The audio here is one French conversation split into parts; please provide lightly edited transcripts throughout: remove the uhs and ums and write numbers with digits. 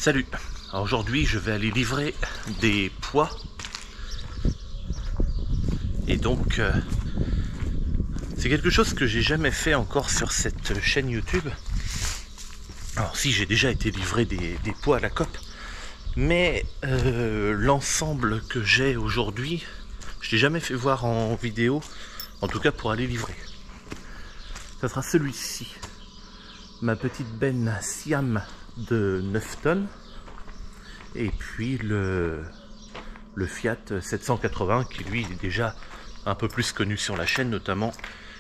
Salut, alors aujourd'hui je vais aller livrer des pois et donc c'est quelque chose que j'ai jamais fait encore sur cette chaîne YouTube. Alors si, j'ai déjà été livré des pois à la COP, mais l'ensemble que j'ai aujourd'hui, je l'ai jamais fait voir en vidéo, en tout cas pour aller livrer. Ça sera celui-ci, ma petite benne Siam de 9 tonnes, et puis le Fiat 780 qui lui est déjà un peu plus connu sur la chaîne, notamment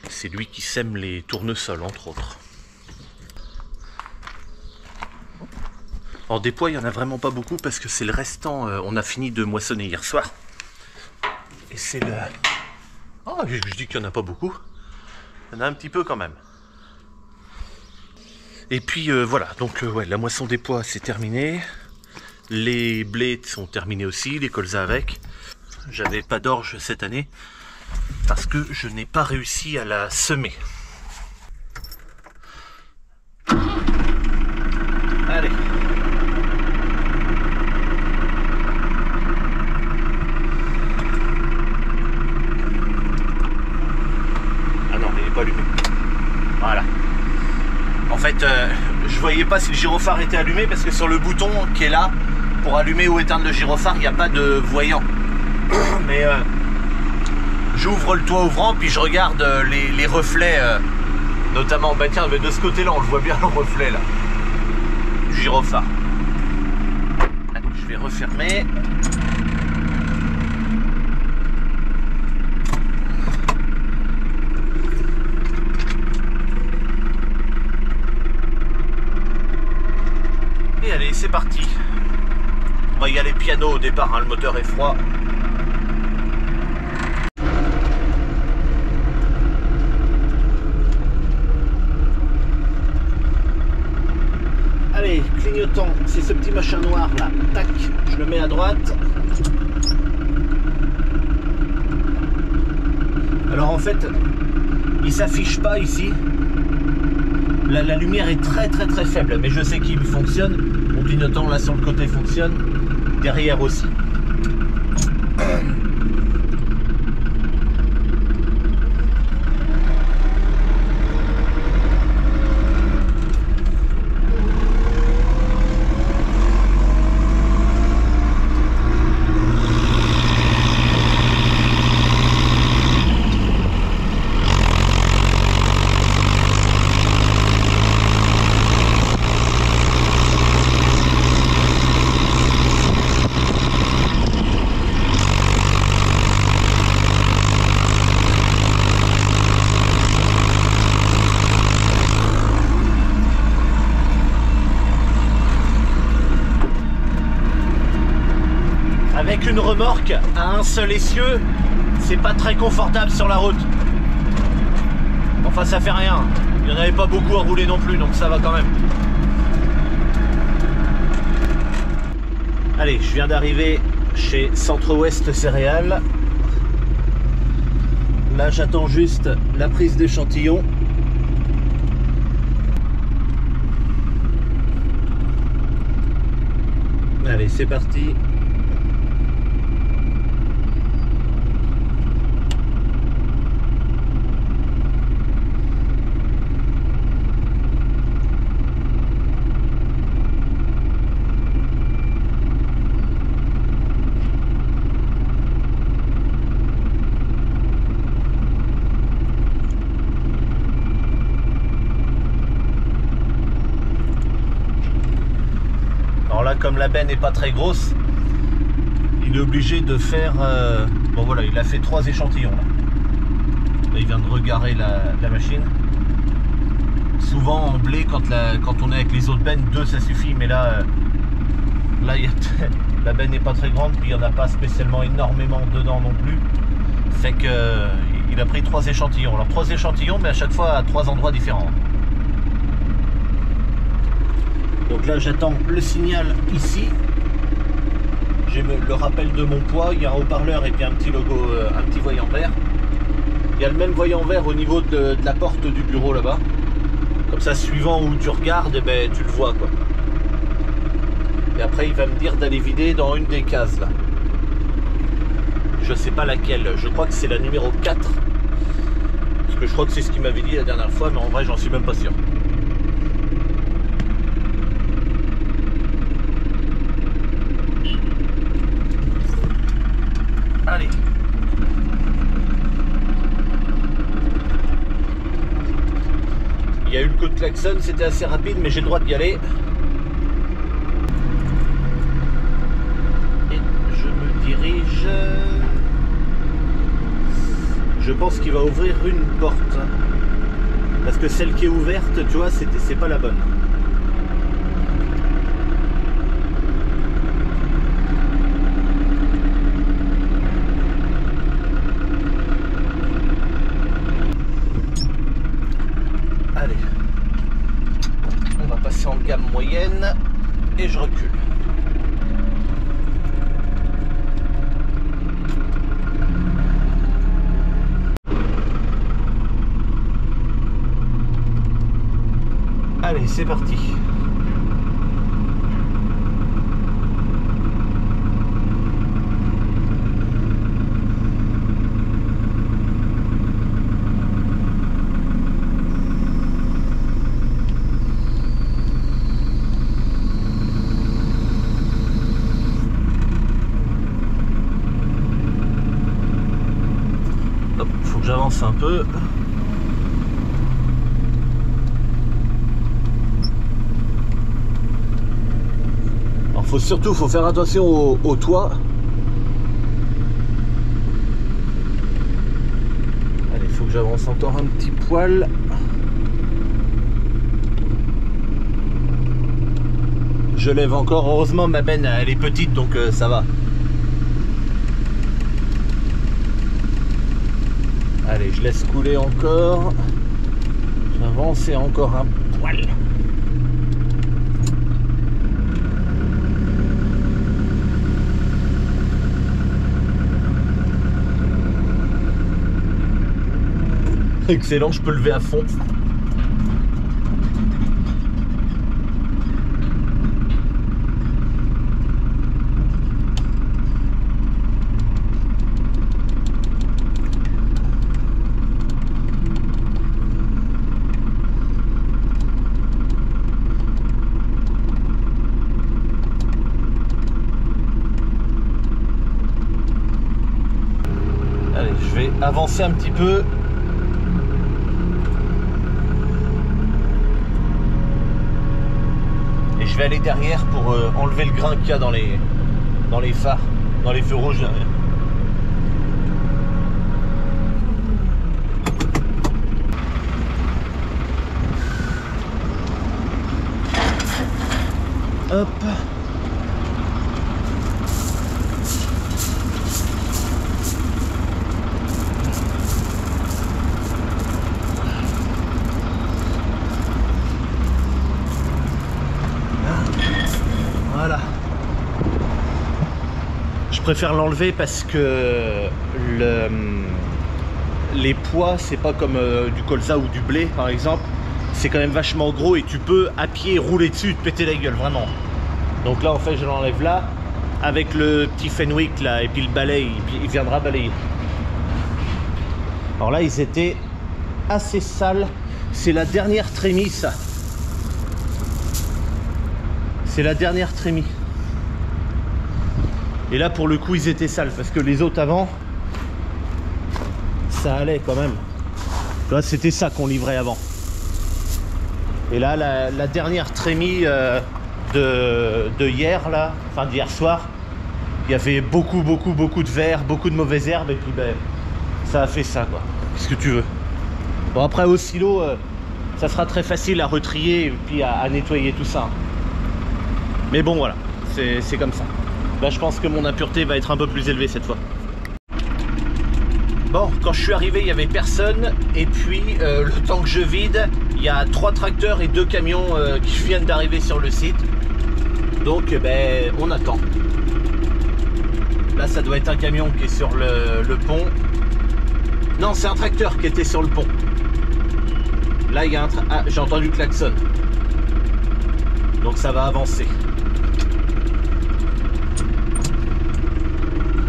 c'est lui qui sème les tournesols entre autres. Alors des pois il n'y en a vraiment pas beaucoup parce que c'est le restant, on a fini de moissonner hier soir et c'est le... Oh, je dis qu'il n'y en a pas beaucoup, il y en a un petit peu quand même. Et puis voilà, donc ouais, la moisson des pois c'est terminé. Les blés sont terminés aussi, les colzas avec. J'avais pas d'orge cette année parce que je n'ai pas réussi à la semer. Allez. Ah non, il n'est pas allumé. Voilà. En fait, je voyais pas si le gyrophare était allumé parce que sur le bouton qui est là, pour allumer ou éteindre le gyrophare, il n'y a pas de voyant. Mais j'ouvre le toit ouvrant, puis je regarde les reflets, notamment, bah tiens, de ce côté-là, on le voit bien le reflet là, du gyrophare. Allez, je vais refermer. Et allez, c'est parti. On va y aller piano au départ, hein, le moteur est froid. Allez, clignotant, c'est ce petit machin noir là. Tac, je le mets à droite. Alors en fait, il s'affiche pas ici. La lumière est très faible, mais je sais qu'il fonctionne. Mon clignotant là sur le côté fonctionne. Derrière aussi. Avec une remorque à un seul essieu, c'est pas très confortable sur la route. Enfin, ça fait rien. Il n'y en avait pas beaucoup à rouler non plus, donc ça va quand même. Allez, je viens d'arriver chez Centre-Ouest Céréales. Là, j'attends juste la prise d'échantillon. Allez, c'est parti. Comme la benne n'est pas très grosse, il est obligé de faire bon voilà, il a fait 3 échantillons là. Là il vient de regarer la machine. Souvent en blé, quand on est avec les autres bennes, 2 ça suffit, mais là la benne n'est pas très grande, puis il n'y en a pas spécialement énormément dedans non plus, fait que il a pris 3 échantillons. Alors 3 échantillons, mais à chaque fois à 3 endroits différents. Donc là j'attends le signal ici. J'ai le rappel de mon poids, il y a un haut-parleur et puis un petit logo, un petit voyant vert. Il y a le même voyant vert au niveau de la porte du bureau là-bas. Comme ça, suivant où tu regardes, eh ben, tu le vois quoi. Et après il va me dire d'aller vider dans une des cases là. Je sais pas laquelle, je crois que c'est la numéro 4. Parce que je crois que c'est ce qu'il m'avait dit la dernière fois, mais en vrai j'en suis même pas sûr. Allez. Il y a eu le coup de klaxon, c'était assez rapide, mais j'ai le droit d'y aller. Et je me dirige... Je pense qu'il va ouvrir une porte. Parce que celle qui est ouverte, tu vois, c'est pas la bonne. Allez. On va passer en gamme moyenne et je recule. Allez, c'est parti. Hop, faut que j'avance un peu. Faut faire attention au toit. Allez, il faut que j'avance encore un petit poil. Je lève encore, heureusement ma benne elle est petite donc ça va. Allez, je laisse couler encore. J'avance et encore un poil. Excellent, je peux lever à fond. Allez, je vais avancer un petit peu. Je vais aller derrière pour enlever le grain qu'il y a dans les phares, dans les feux rouges. Hop. Voilà. Je préfère l'enlever parce que les pois, c'est pas comme du colza ou du blé par exemple. C'est quand même vachement gros et tu peux à pied rouler dessus et te péter la gueule, vraiment. Donc là en fait je l'enlève là avec le petit Fenwick là et puis le balai, il viendra balayer. Alors là ils étaient assez sales. C'est la dernière trémie ça. C'est la dernière trémie. Et là pour le coup ils étaient sales parce que les autres avant ça allait quand même. Là c'était ça qu'on livrait avant. Et là la dernière trémie de hier là, enfin d'hier soir, il y avait beaucoup de verre, beaucoup de mauvaises herbes et puis ben ça a fait ça quoi. Qu'est-ce que tu veux? Bon après au silo ça sera très facile à retrier et puis à nettoyer tout ça. Mais bon voilà, c'est comme ça. Là je pense que mon impureté va être un peu plus élevée cette fois. Bon, quand je suis arrivé il n'y avait personne. Et puis le temps que je vide, il y a 3 tracteurs et 2 camions qui viennent d'arriver sur le site. Donc ben on attend. Là ça doit être un camion qui est sur le pont. Non, c'est un tracteur qui était sur le pont. Là il y a un j'ai entendu klaxon. Donc ça va avancer.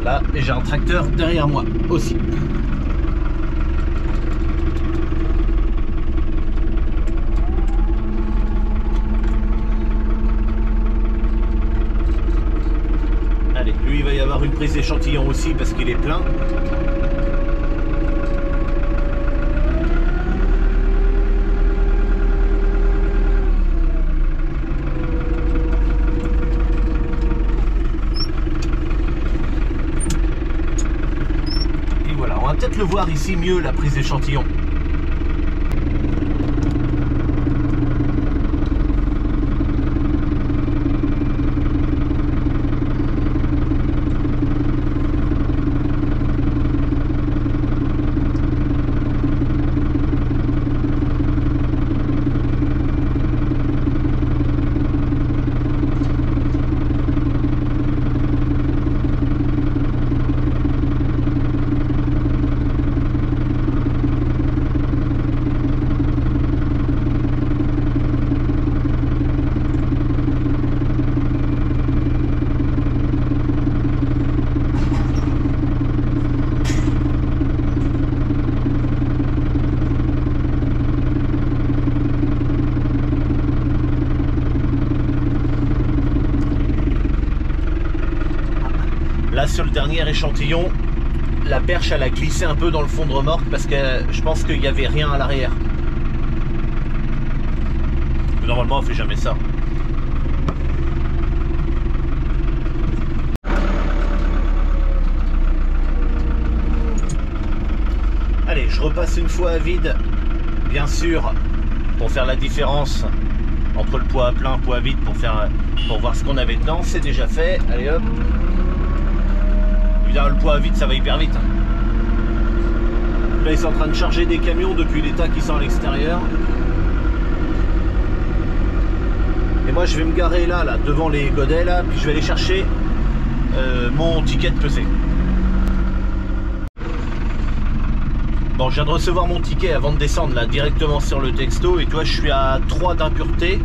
Là, et j'ai un tracteur derrière moi aussi. Allez, lui il va y avoir une prise d'échantillon aussi parce qu'il est plein. Et voilà, on va peut-être le voir ici mieux la prise d'échantillon. Là sur le dernier échantillon, la perche elle a glissé un peu dans le fond de remorque parce que je pense qu'il n'y avait rien à l'arrière. Normalement on fait jamais ça. Allez, je repasse une fois à vide, bien sûr, pour faire la différence entre le poids à plein et le poids à vide pour voir ce qu'on avait dedans. C'est déjà fait. Allez hop. Le poids à vide ça va hyper vite. Là ils sont en train de charger des camions depuis les tas qui sont à l'extérieur. Et moi je vais me garer là devant les godets là, puis je vais aller chercher mon ticket de pesée. Bon, je viens de recevoir mon ticket avant de descendre là directement sur le texto, et toi je suis à 3 d'impureté.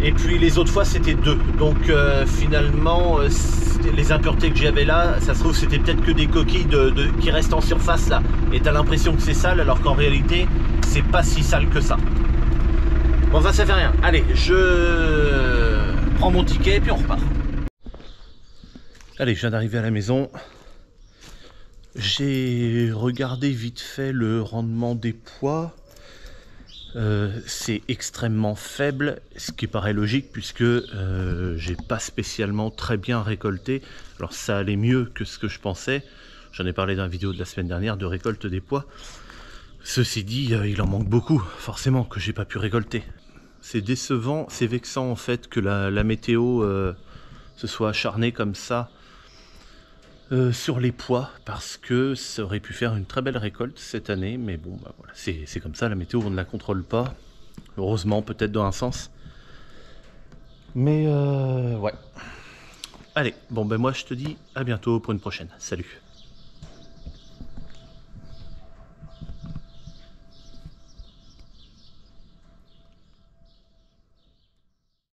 Et puis les autres fois c'était 2. Donc finalement les impuretés que j'avais là, ça se trouve c'était peut-être que des coquilles qui restent en surface là. Et t'as l'impression que c'est sale alors qu'en réalité c'est pas si sale que ça. Bon enfin ça fait rien. Allez, je prends mon ticket et puis on repart. Allez, je viens d'arriver à la maison. J'ai regardé vite fait le rendement des poids. C'est extrêmement faible, ce qui paraît logique puisque j'ai pas spécialement très bien récolté. Alors ça allait mieux que ce que je pensais. J'en ai parlé dans la vidéo de la semaine dernière de récolte des pois. Ceci dit, il en manque beaucoup, forcément, que j'ai pas pu récolter. C'est décevant, c'est vexant en fait que la météo se soit acharnée comme ça sur les pois, parce que ça aurait pu faire une très belle récolte cette année, mais bon bah voilà, c'est comme ça, la météo on ne la contrôle pas, heureusement peut-être dans un sens, mais ouais. Allez, bon ben moi je te dis à bientôt pour une prochaine, salut.